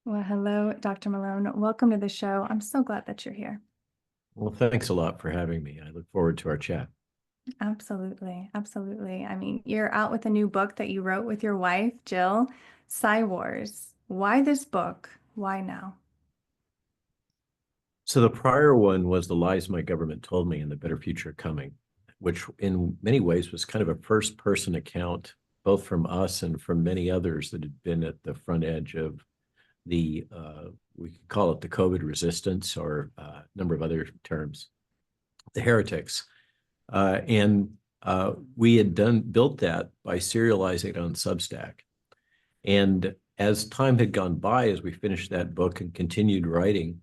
Well, hello, Dr. Malone. Welcome to the show. I'm so glad that you're here. Well, thanks a lot for having me. I look forward to our chat. Absolutely. Absolutely. I mean, you're out with a new book that you wrote with your wife, Jill, PsyWars. Why this book? Why now? So the prior one was The Lies My Government Told Me and the Better Future Coming, which in many ways was kind of a first-person account, both from us and from many others that had been at the front edge of we could call it the COVID resistance or a number of other terms, the heretics. And we had built that by serializing it on Substack. And as time had gone by, as we finished that book and continued writing,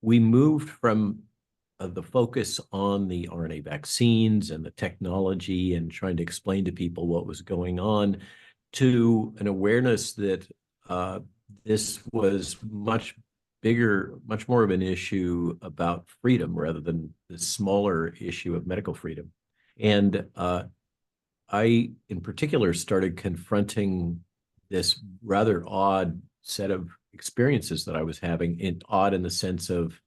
we moved from the focus on the RNA vaccines and the technology and trying to explain to people what was going on to an awareness that this was much bigger, much more of an issue about freedom rather than the smaller issue of medical freedom. And I, in particular, started confronting this rather odd set of experiences that I was having, odd in the sense of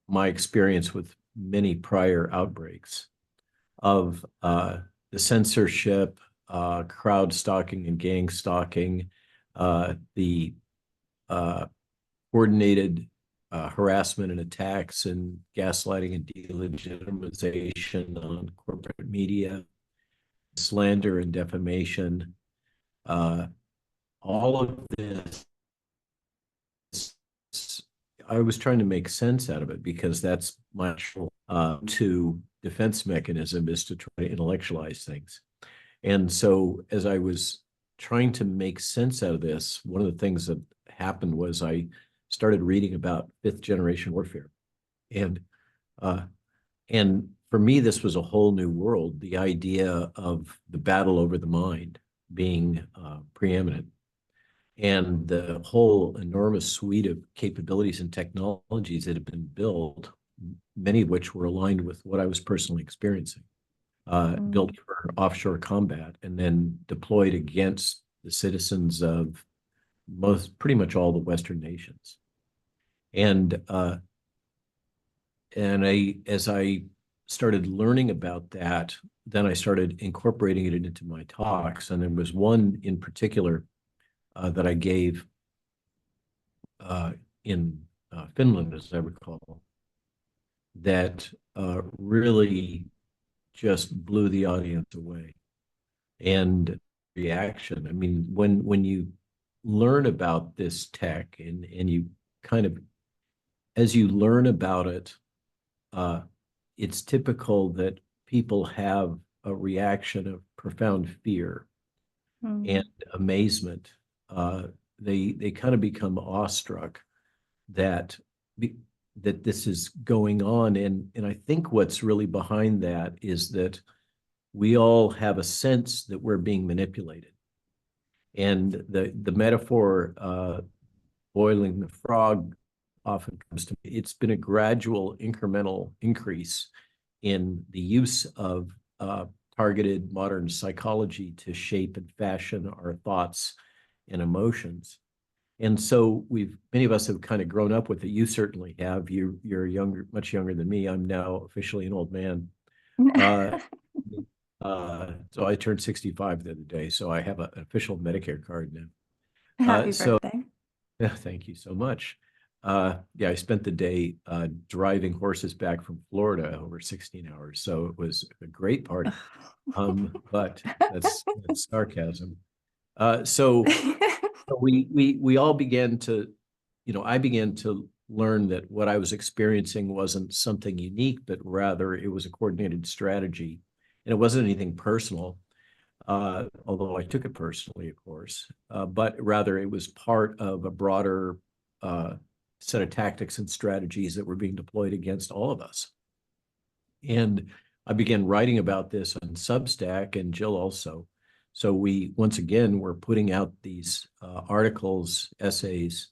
my experience with many prior outbreaks of the censorship, crowd stalking and gang stalking, the coordinated harassment and attacks and gaslighting and delegitimization on corporate media, slander and defamation. All of this, I was trying to make sense out of it because that's my to defense mechanism is to try to intellectualize things. And so as I was trying to make sense out of this, one of the things that happened was I started reading about fifth generation warfare. And uh, and for me, this was a whole new world, the idea of the battle over the mind being preeminent and the whole enormous suite of capabilities and technologies that have been built, many of which were aligned with what I was personally experiencing, built for offshore combat and then deployed against the citizens of pretty much all the Western nations. And as I started learning about that, then I started incorporating it into my talks. And there was one in particular that I gave in Finland, as I recall, that really just blew the audience away. And reaction, I mean, when you learn about this tech and you kind of, as you learn about it, it's typical that people have a reaction of profound fear and amazement. They kind of become awestruck that that this is going on, and I think what's really behind that is that we all have a sense that we're being manipulated, and the metaphor boiling the frog often comes to me. It's been a gradual incremental increase in the use of targeted modern psychology to shape and fashion our thoughts and emotions. And so many of us have kind of grown up with it. You certainly have. You're younger, much younger than me. I'm now officially an old man. Uh, so I turned 65 the other day, so I have an official Medicare card now. Happy So birthday. yeah, thank you so much. Yeah, I spent the day driving horses back from Florida over 16 hours, so it was a great party. But that's sarcasm. So we all began to, I began to learn that what I was experiencing wasn't something unique, but rather it was a coordinated strategy, and it wasn't anything personal. Although I took it personally, of course, but rather it was part of a broader set of tactics and strategies that were being deployed against all of us. And I began writing about this on Substack, and Jill also. So once again, we're putting out these articles, essays,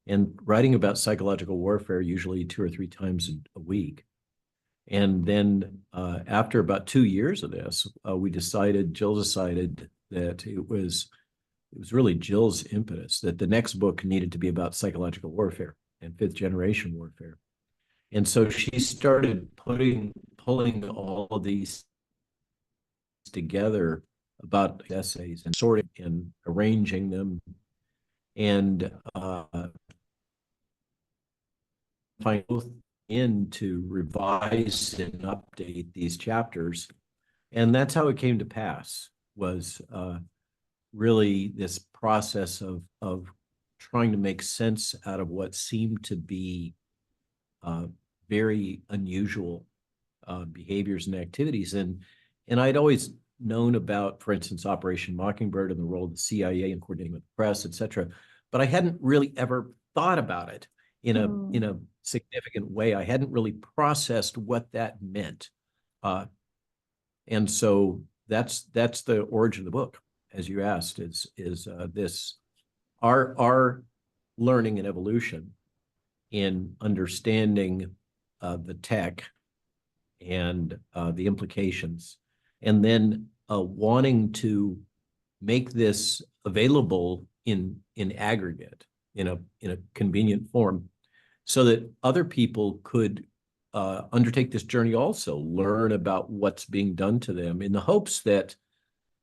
and writing about psychological warfare usually 2 or 3 times a week. And then after about 2 years of this, Jill decided that it was it was really Jill's impetus that the next book needed to be about psychological warfare and fifth generation warfare. And so she started pulling all of these together about essays and sorting and arranging them and find both in to revise and update these chapters. And that's how it came to pass, was really this process of trying to make sense out of what seemed to be very unusual behaviors and activities. And I'd always known about, for instance, Operation Mockingbird and the role of the CIA in coordinating with the press, et cetera. But I hadn't really ever thought about it in a significant way. I hadn't really processed what that meant. And so that's the origin of the book, as you asked, is this our learning and evolution in understanding the tech and the implications, and then wanting to make this available in aggregate in a convenient form, so that other people could undertake this journey also, learn about what's being done to them, in the hopes that,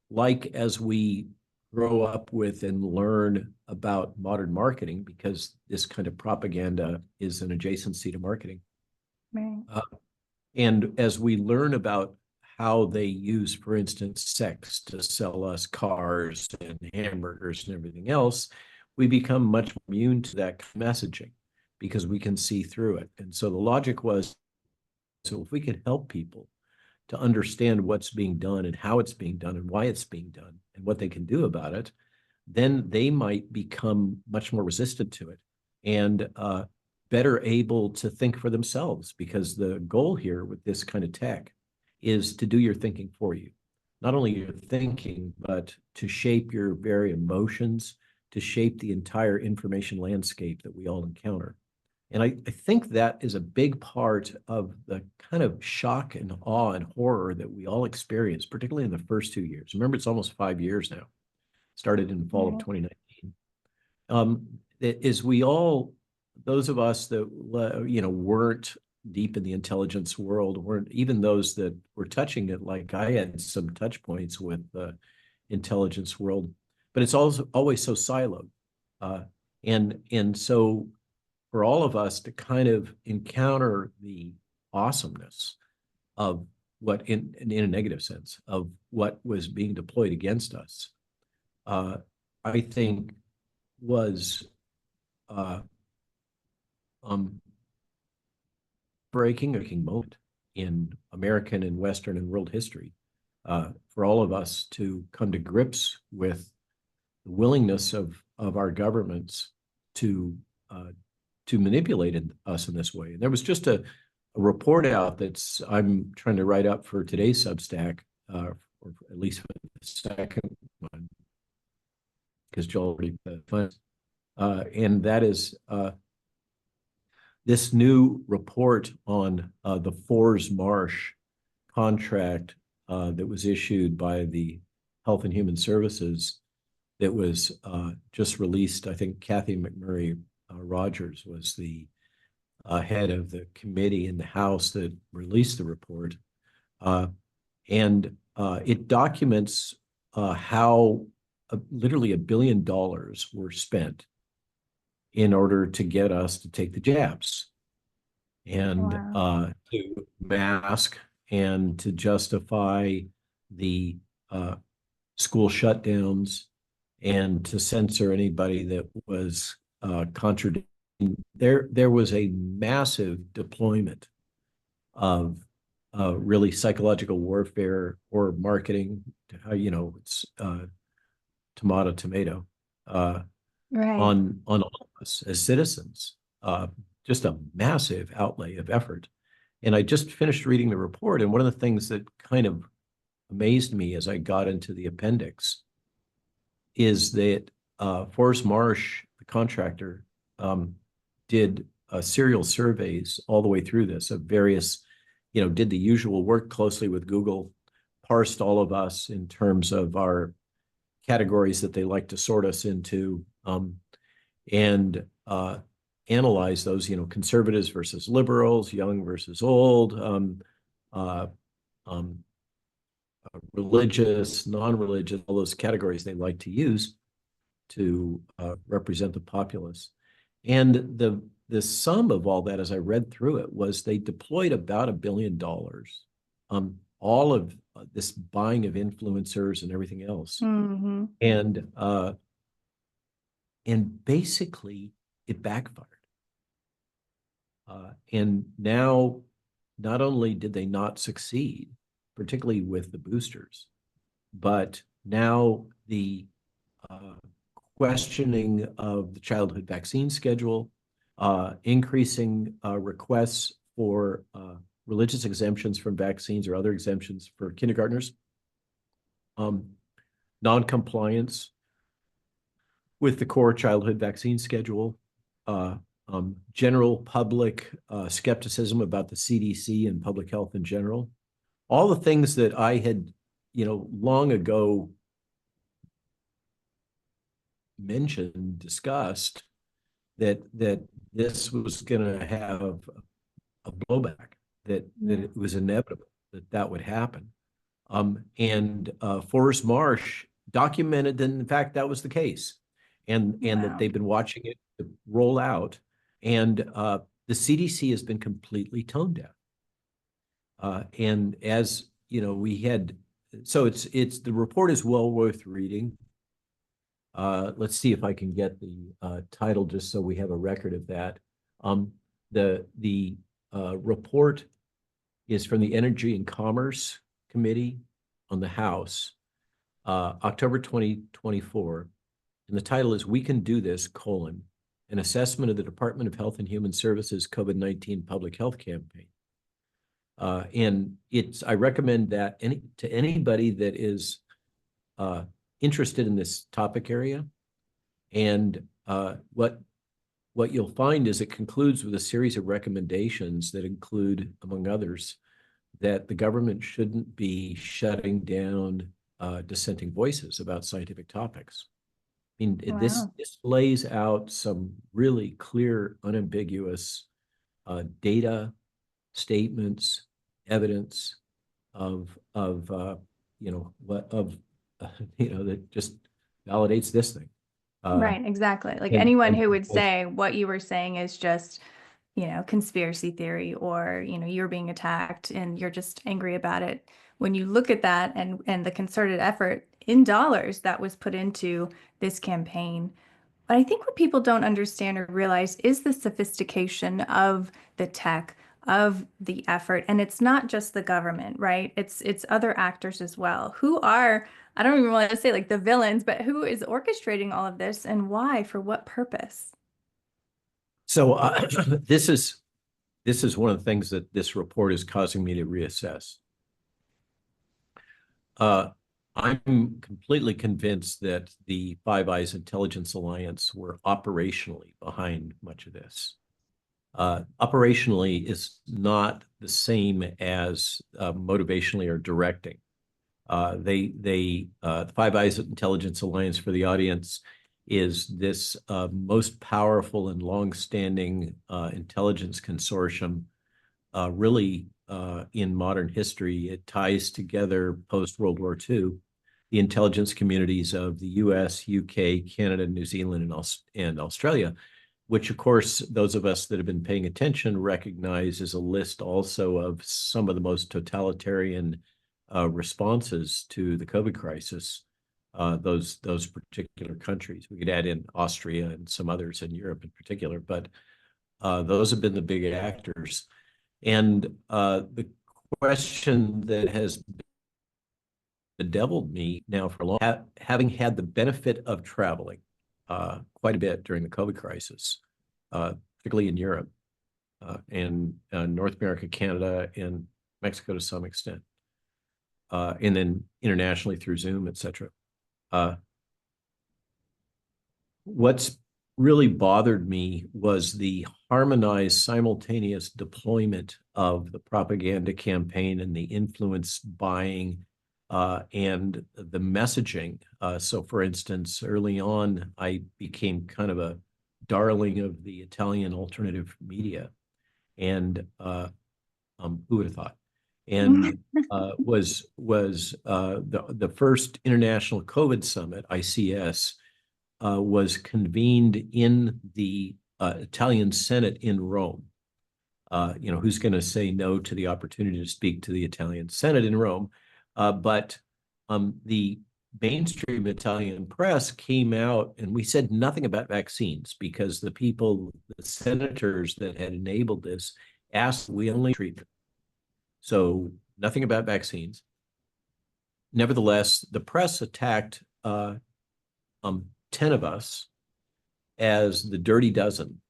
like as we grow up with and learn about modern marketing, because this kind of propaganda is an adjacency to marketing. Right. And as we learn about how they use, for instance, sex to sell us cars and hamburgers and everything else, we become much immune to that messaging because we can see through it. And so the logic was, so if we could help people to understand what's being done and how it's being done and why it's being done and what they can do about it, then they might become much more resistant to it and better able to think for themselves, because the goal here with this kind of tech is to do your thinking for you. Not only your thinking, but to shape your very emotions, to shape the entire information landscape that we all encounter. And I think that is a big part of the kind of shock and awe and horror that we all experience, particularly in the first 2 years. Remember, it's almost 5 years now. Started in the fall of 2019. Is we all, those of us that weren't deep in the intelligence world, weren't even those that were touching it, like I had some touch points with the intelligence world, but it's also always so siloed. And so for all of us to kind of encounter the awesomeness of what, in a negative sense, of what was being deployed against us, I think was breaking moment in American and Western and world history, for all of us to come to grips with the willingness of our governments to manipulate us in this way. And there was just a report out that's I'm trying to write up for today's Substack, or at least for the second one, because Joel already funds, and that is this new report on the Fors Marsh contract that was issued by the Health and Human Services, that was just released. I think Kathy McMurray Rogers was the head of the committee in the House that released the report. And it documents how literally $1 billion were spent in order to get us to take the jabs and to mask and to justify the school shutdowns and to censor anybody that was contradicting. There was a massive deployment of really psychological warfare or marketing, how it's tomato, on all of us as citizens. Just a massive outlay of effort. And I just finished reading the report, and one of the things that kind of amazed me as I got into the appendix is that Forrest Marsh, the contractor, did serial surveys all the way through this of various, did the usual work closely with Google, parsed all of us in terms of our categories that they like to sort us into, and analyze those, conservatives versus liberals, young versus old, uh, um, religious, non-religious, all those categories they like to use to represent the populace. And the sum of all that, as I read through it, was they deployed about $1 billion. All of this buying of influencers and everything else, Hmm. and basically it backfired. And now, not only did they not succeed, particularly with the boosters, but now the uh, questioning of the childhood vaccine schedule, increasing requests for religious exemptions from vaccines or other exemptions for kindergartners, um, non-compliance with the core childhood vaccine schedule, uh, general public skepticism about the CDC and public health in general, all the things that I had, long ago mentioned, discussed, that this was going to have a blowback, that Yeah. it was inevitable that would happen. And Forrest Marsh documented that, in fact, that was the case, and that Wow. they've been watching it roll out, and the CDC has been completely tone deaf. And as we had, so it's the report is well worth reading. Let's see if I can get the title just so we have a record of that. The report is from the Energy and Commerce Committee on the House, October 2024. And the title is "We Can Do This, an assessment of the Department of Health and Human Services COVID-19 public health campaign." And I recommend that to anybody that is interested in this topic area. And what you'll find is it concludes with a series of recommendations that include, among others, that the government shouldn't be shutting down dissenting voices about scientific topics. I mean, Wow. this lays out some really clear, unambiguous data, statements, evidence of that just validates this thing. Uh, Right, exactly. Like and anyone and who would say what you were saying is just, conspiracy theory, or, you're being attacked and you're just angry about it. When you look at that and the concerted effort in dollars that was put into this campaign, but I think what people don't understand or realize is the sophistication of the tech, of the effort. And it's not just the government, right? It's other actors as well who are, I don't even want to say like the villains, but who is orchestrating all of this and why, for what purpose? so this is one of the things that this report is causing me to reassess. Uh, I'm completely convinced that the Five Eyes Intelligence Alliance were operationally behind much of this. Operationally is not the same as motivationally or directing. The Five Eyes Intelligence Alliance, for the audience, is this most powerful and long-standing intelligence consortium, really in modern history. It ties together post-World War II the intelligence communities of the US, UK, Canada, New Zealand, and Australia, which, of course, those of us that have been paying attention recognize as a list also of some of the most totalitarian responses to the COVID crisis, those particular countries. We could add in Austria and some others in Europe in particular, but those have been the big actors. And the question that has bedeviled me now for a long time, having had the benefit of traveling quite a bit during the COVID crisis, particularly in Europe and North America, Canada, and Mexico to some extent, and then internationally through Zoom, et cetera. What's really bothered me was the harmonized, simultaneous deployment of the propaganda campaign and the influence buying and the messaging. So, for instance, early on, I became kind of a darling of the Italian alternative media, and who would have thought? And the first International COVID Summit, ICS, was convened in the Italian Senate in Rome. Who's going to say no to the opportunity to speak to the Italian Senate in Rome? But the mainstream Italian press came out, and we said nothing about vaccines because the senators that had enabled this asked we only treatment. So nothing about vaccines. Nevertheless, the press attacked 10 of us as the dirty dozen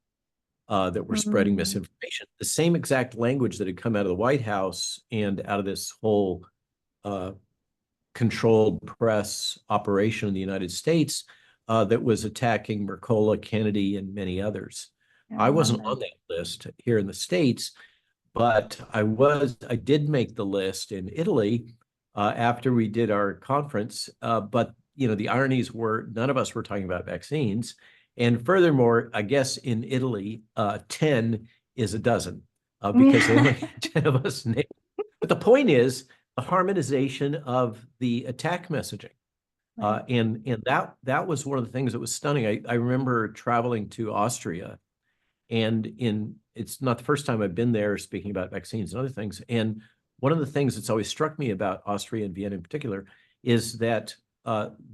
that were spreading misinformation. The same exact language that had come out of the White House and out of this whole controlled press operation in the United States that was attacking Mercola, Kennedy, and many others. I wasn't on that list here in the States, but I did make the list in Italy after we did our conference. But the ironies were none of us were talking about vaccines. And furthermore, I guess in Italy, 10 is a dozen because they only had 10 of us named. But the point is the harmonization of the attack messaging. And that was one of the things that was stunning. I remember traveling to Austria, and it's not the first time I've been there speaking about vaccines and other things. And one of the things that's always struck me about Austria and Vienna in particular is that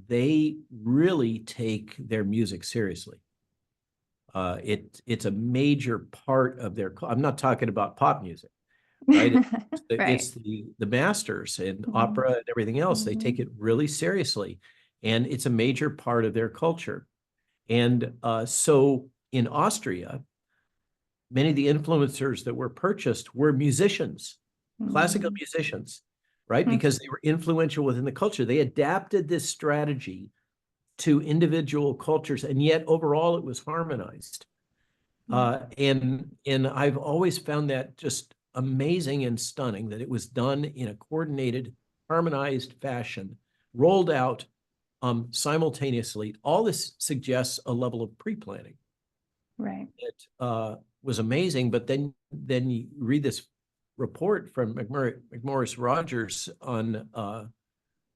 they really take their music seriously. It's a major part of their. I'm not talking about pop music, right? It's the masters and opera and everything else. They take it really seriously, and it's a major part of their culture. And so in Austria, many of the influencers that were purchased were musicians, classical musicians, right? Because they were influential within the culture. They adapted this strategy to individual cultures, and yet overall it was harmonized. And I've always found that just amazing and stunning that it was done in a coordinated, harmonized fashion, rolled out simultaneously. All this suggests a level of pre-planning. Right. It was amazing, but then you read this report from McMorris Rogers on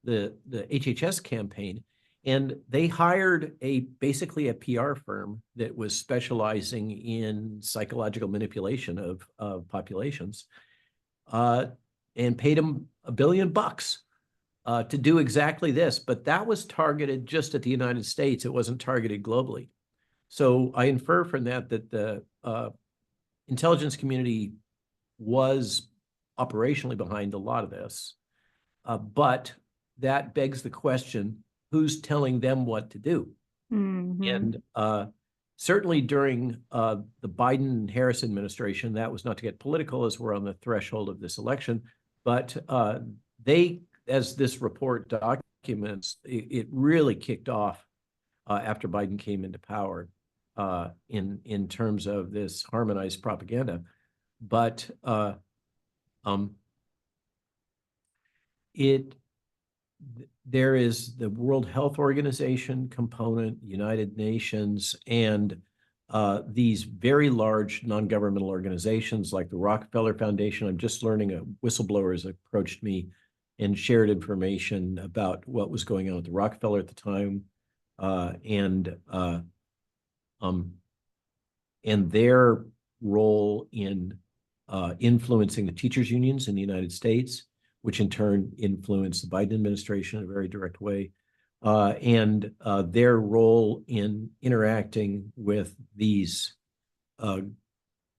the HHS campaign, and they hired basically a PR firm that was specializing in psychological manipulation of populations, and paid them $1 billion to do exactly this. But that was targeted just at the United States. It wasn't targeted globally. So I infer from that the intelligence community was operationally behind a lot of this, but that begs the question, who's telling them what to do? And certainly during the Biden and Harris administration, that was not to get political as we're on the threshold of this election, but as this report documents, it really kicked off after Biden came into power in terms of this harmonized propaganda. But there is the World Health Organization component, United Nations, and these very large non-governmental organizations like the Rockefeller Foundation. I'm just learning a whistleblower has approached me and shared information about what was going on at the Rockefeller at the time, and their role in influencing the teachers' unions in the United States, which in turn influenced the Biden administration in a very direct way, and their role in interacting with these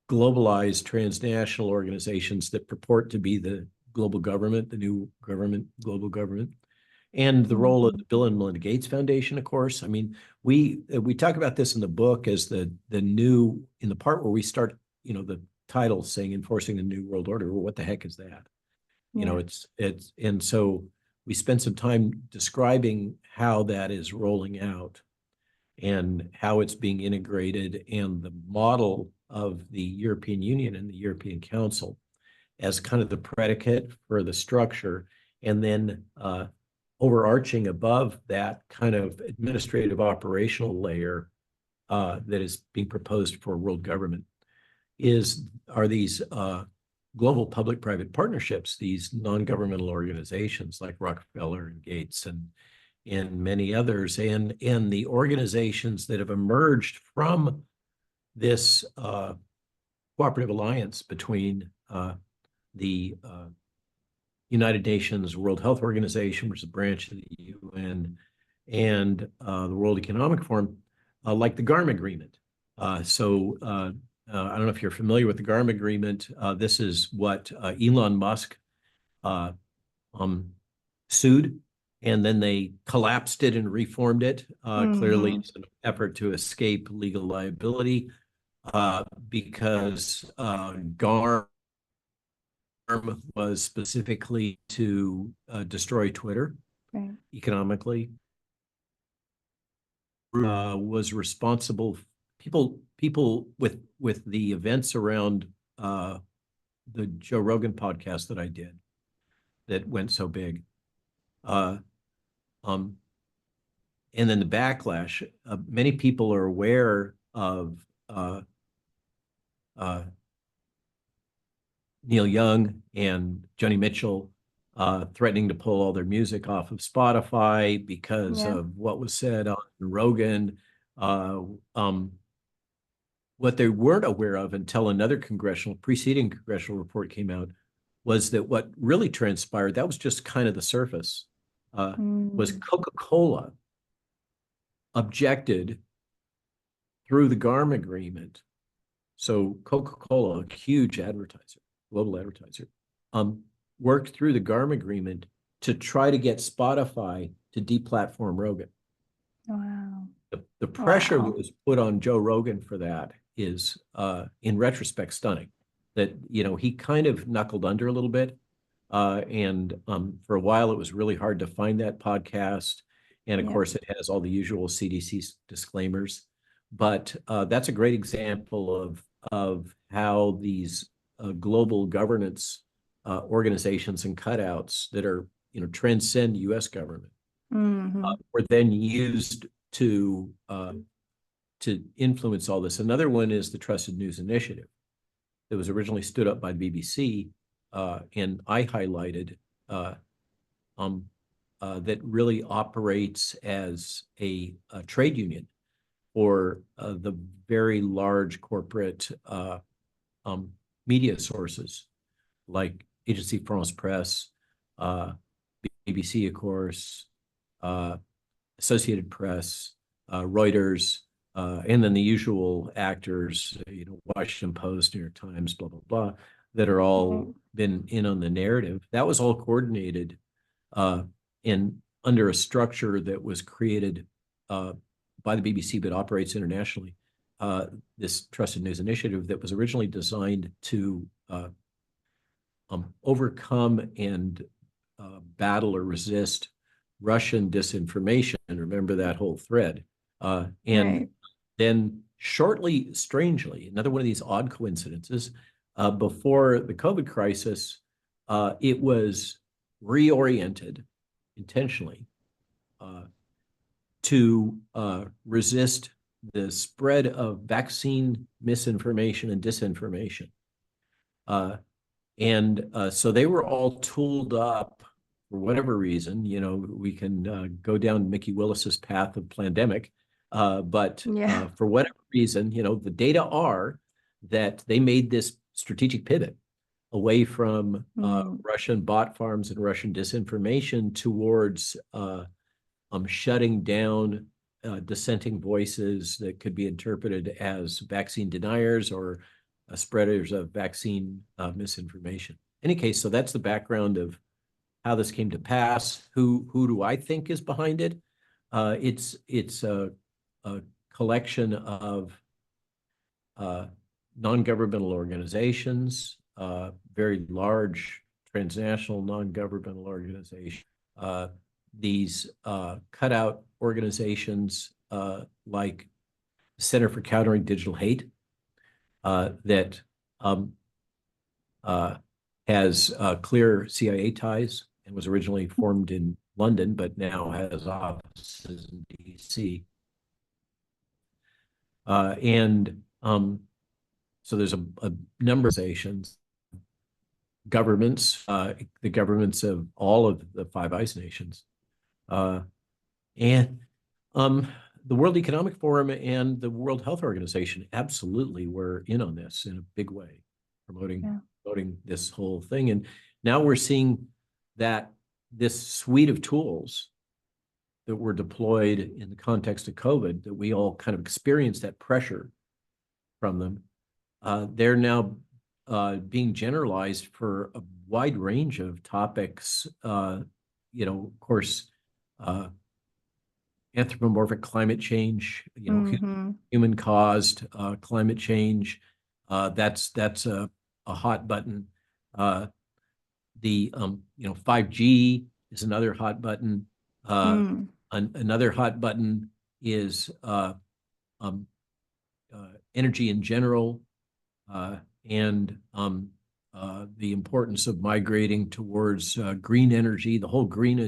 globalized transnational organizations that purport to be the global government, the new government, global government, and the role of the Bill and Melinda Gates Foundation, of course. I mean, we talk about this in the book as the new, in the part where we start, the title saying enforcing the new world order. Well, what the heck is that? And so we spent some time describing how that is rolling out and how it's being integrated, and the model of the European Union and the European Council as kind of the predicate for the structure. And then overarching above that kind of administrative operational layer that is being proposed for world government are these global public-private partnerships, these non-governmental organizations like Rockefeller and Gates and many others, and the organizations that have emerged from this cooperative alliance between the United Nations World Health Organization, which is a branch of the UN, and the World Economic Forum, like the GARM Agreement. I don't know if you're familiar with the GARM Agreement. This is what Elon Musk sued, and then they collapsed it and reformed it. Clearly, it's an effort to escape legal liability because GARM was specifically to destroy Twitter economically. Was responsible. People with the events around the Joe Rogan podcast that I did that went so big, and then the backlash. Many people are aware of Neil Young and Joni Mitchell threatening to pull all their music off of Spotify because of what was said on Rogan. What they weren't aware of until another preceding congressional report came out was that what really transpired, that was just kind of the surface, was Coca-Cola objected through the GARM agreement. So Coca-Cola, a huge advertiser, global advertiser, worked through the GARM agreement to try to get Spotify to deplatform Rogan. Wow. The pressure that was put on Joe Rogan for that is, in retrospect, stunning. That, he kind of knuckled under a little bit. And for a while, it was really hard to find that podcast. And of course, it has all the usual CDC disclaimers. But that's a great example of how these global governance organizations and cutouts that are, transcend U.S. government were then used to influence all this. Another one is the Trusted News Initiative that was originally stood up by the BBC, and I highlighted that really operates as a trade union for the very large corporate media sources like Agency France Presse, BBC, of course, Associated Press, Reuters, and then the usual actors, Washington Post, New York Times, blah, blah, blah, that are all been in on the narrative. That was all coordinated under a structure that was created by the BBC, but operates internationally. This Trusted News Initiative that was originally designed to overcome and battle or resist Russian disinformation. Remember that whole thread. Then shortly, strangely, another one of these odd coincidences, before the COVID crisis, it was reoriented intentionally to resist the spread of vaccine misinformation and disinformation. So they were all tooled up for whatever reason. We can go down Mickey Willis's path of pandemic, but for whatever reason, the data are that they made this strategic pivot away from Russian bot farms and Russian disinformation towards shutting down dissenting voices that could be interpreted as vaccine deniers or spreaders of vaccine misinformation. In any case, so that's the background of how this came to pass. Who do I think is behind it? It's a collection of non-governmental organizations, very large transnational non-governmental organizations. These cutout organizations like Center for Countering Digital Hate that has clear CIA ties and was originally formed in London, but now has offices in DC. And so there's a number of organizations, governments, the governments of all of the Five Eyes nations, and the World Economic Forum and the World Health Organization absolutely were in on this in a big way, promoting this whole thing. And now we're seeing that this suite of tools that were deployed in the context of COVID, that we all kind of experienced that pressure from them, they're now being generalized for a wide range of topics. Of course, anthropomorphic climate change, human-caused climate change. That's a hot button. The 5G is another hot button. Another hot button is energy in general, and the importance of migrating towards green energy, the whole green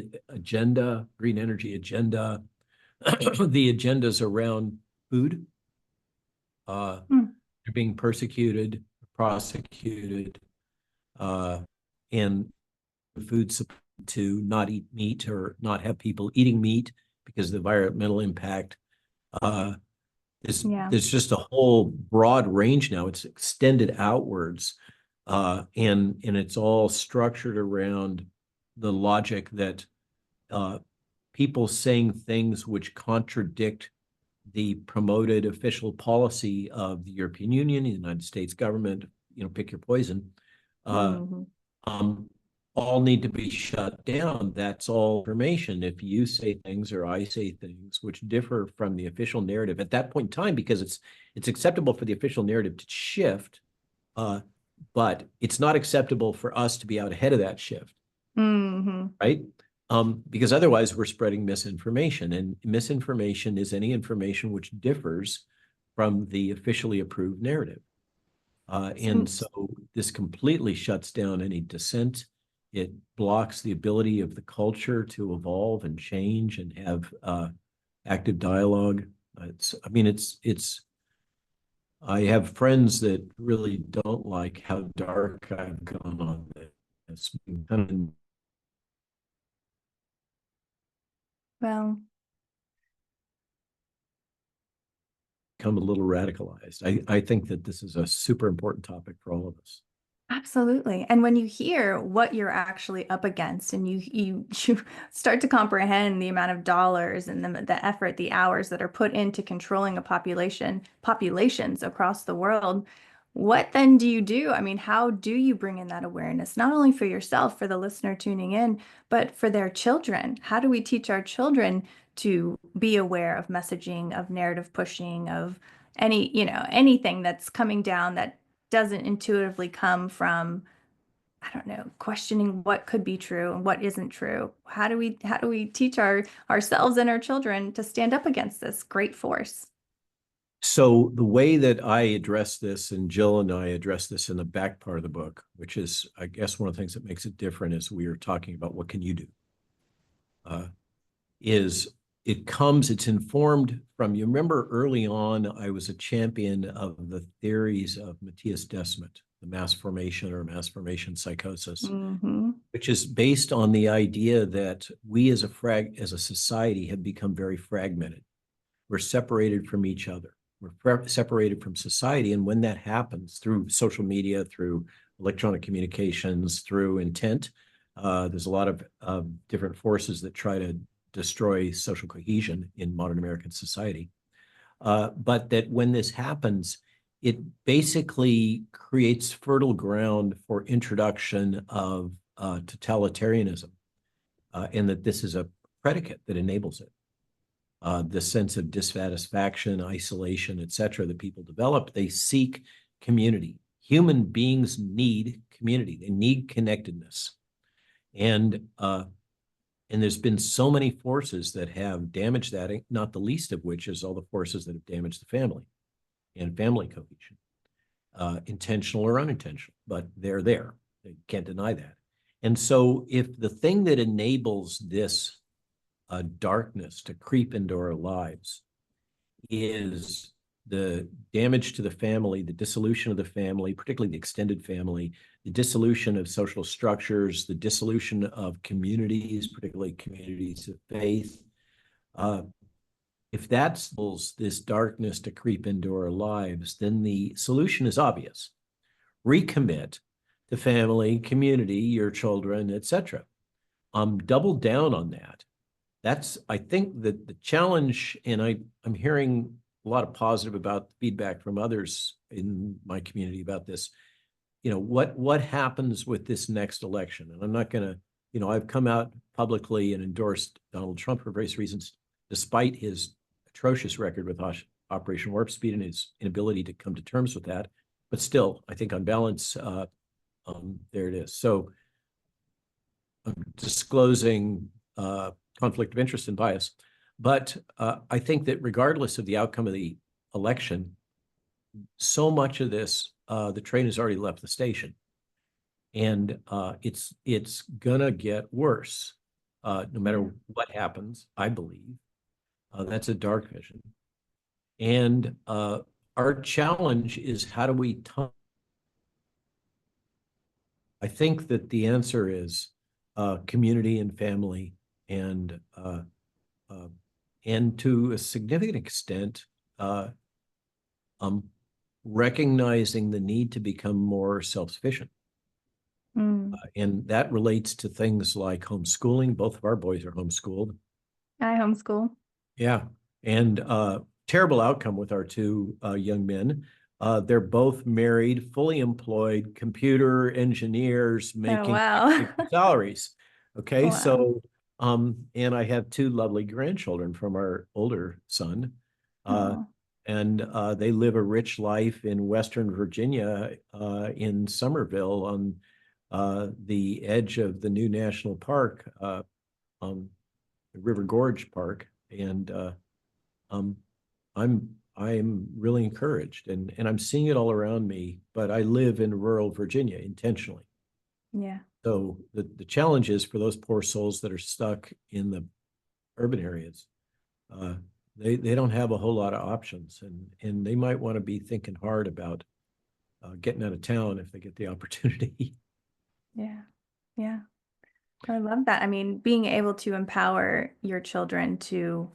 energy agenda, the agendas around food. They're being persecuted, prosecuted, and food supply to not eat meat or not have people eating meat because of the environmental impact. There's just a whole broad range now. It's extended outwards, and it's all structured around the logic that people saying things which contradict the promoted official policy of the European Union, the United States government, pick your poison, all need to be shut down. That's all information. If you say things or I say things which differ from the official narrative at that point in time, because it's acceptable for the official narrative to shift, but it's not acceptable for us to be out ahead of that shift, right? Because otherwise we're spreading misinformation, and misinformation is any information which differs from the officially approved narrative. And so this completely shuts down any dissent. It blocks the ability of the culture to evolve and change and have active dialogue. I have friends that really don't like how dark I've gone on this. Well, become a little radicalized. I think that this is a super important topic for all of us. absolutely. And when you hear what you're actually up against and you start to comprehend the amount of dollars and the effort, the hours that are put into controlling populations across the world, what then do you do? I mean, how do you bring in that awareness, not only for yourself, for the listener tuning in, but for their children? How do we teach our children to be aware of messaging, of narrative pushing, of anything that's coming down that doesn't intuitively come from, I don't know, questioning what could be true and what isn't true? How do we teach ourselves and our children to stand up against this great force? So the way that I address this, and Jill and I address this in the back part of the book, which is, I guess, one of the things that makes it different, is we are talking about what can you do, it's informed from, you remember early on, I was a champion of the theories of Matthias Desmet, the mass formation or mass formation psychosis, which is based on the idea that we as a society have become very fragmented. We're separated from each other. We're separated from society. And when that happens through social media, through electronic communications, through intent, there's a lot of different forces that try to destroy social cohesion in modern American society. But that when this happens, it basically creates fertile ground for introduction of totalitarianism, and that this is a predicate that enables it. The sense of dissatisfaction, isolation, et cetera, that people develop, they seek community. Human beings need community. They need connectedness. And there's been so many forces that have damaged that, not the least of which is all the forces that have damaged the family and family cohesion, intentional or unintentional, but they're there. They can't deny that. And so if the thing that enables this darkness to creep into our lives is the damage to the family, the dissolution of the family, particularly the extended family, the dissolution of social structures, the dissolution of communities, particularly communities of faith. If that's this darkness to creep into our lives, then the solution is obvious. Recommit to family, community, your children, etc. Double down on that. That's, I think that the challenge, and I'm hearing a lot of positive about feedback from others in my community about this. What happens with this next election? And I'm not going to, I've come out publicly and endorsed Donald Trump for various reasons, despite his atrocious record with Operation Warp Speed and his inability to come to terms with that. But still, I think on balance, there it is. So I'm disclosing conflict of interest and bias. But I think that regardless of the outcome of the election, so much of this, the train has already left the station. And it's gonna get worse, no matter what happens, I believe. That's a dark vision. And our challenge is how do we I think that the answer is community and family and to a significant extent, recognizing the need to become more self-sufficient. And that relates to things like homeschooling. Both of our boys are homeschooled. I homeschool. Yeah. And terrible outcome with our two young men. They're both married, fully employed, computer engineers making wow. salaries. Okay. Wow. So, and I have two lovely grandchildren from our older son. And they live a rich life in Western Virginia, in Somerville on the edge of the new national park, River Gorge Park. And I'm really encouraged, and I'm seeing it all around me, but I live in rural Virginia intentionally. Yeah. So the challenge is for those poor souls that are stuck in the urban areas. They don't have a whole lot of options, and they might want to be thinking hard about getting out of town if they get the opportunity. Yeah. Yeah. I love that. I mean, being able to empower your children to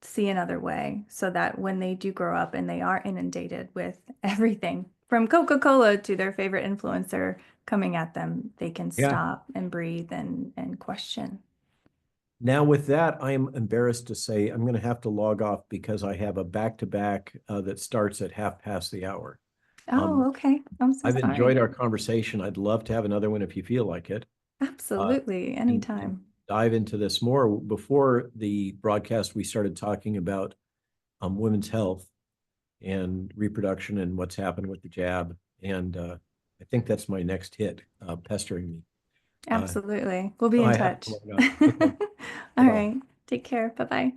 see another way so that when they do grow up and they are inundated with everything from Coca-Cola to their favorite influencer coming at them, they can Yeah. stop and breathe and question. Now, with that, I'm embarrassed to say I'm going to have to log off because I have a back-to-back that starts at 1/2 past the hour. Oh, okay. I'm so I've enjoyed sorry. our conversation. I'd love to have another one if you feel like it. Absolutely. And Anytime. dive into this more. Before the broadcast, we started talking about women's health and reproduction and what's happened with the jab. And I think that's my next hit, pestering me. Absolutely. We'll be So in I have to touch. log off. Okay. All Bye-bye. right. Take care. Bye-bye.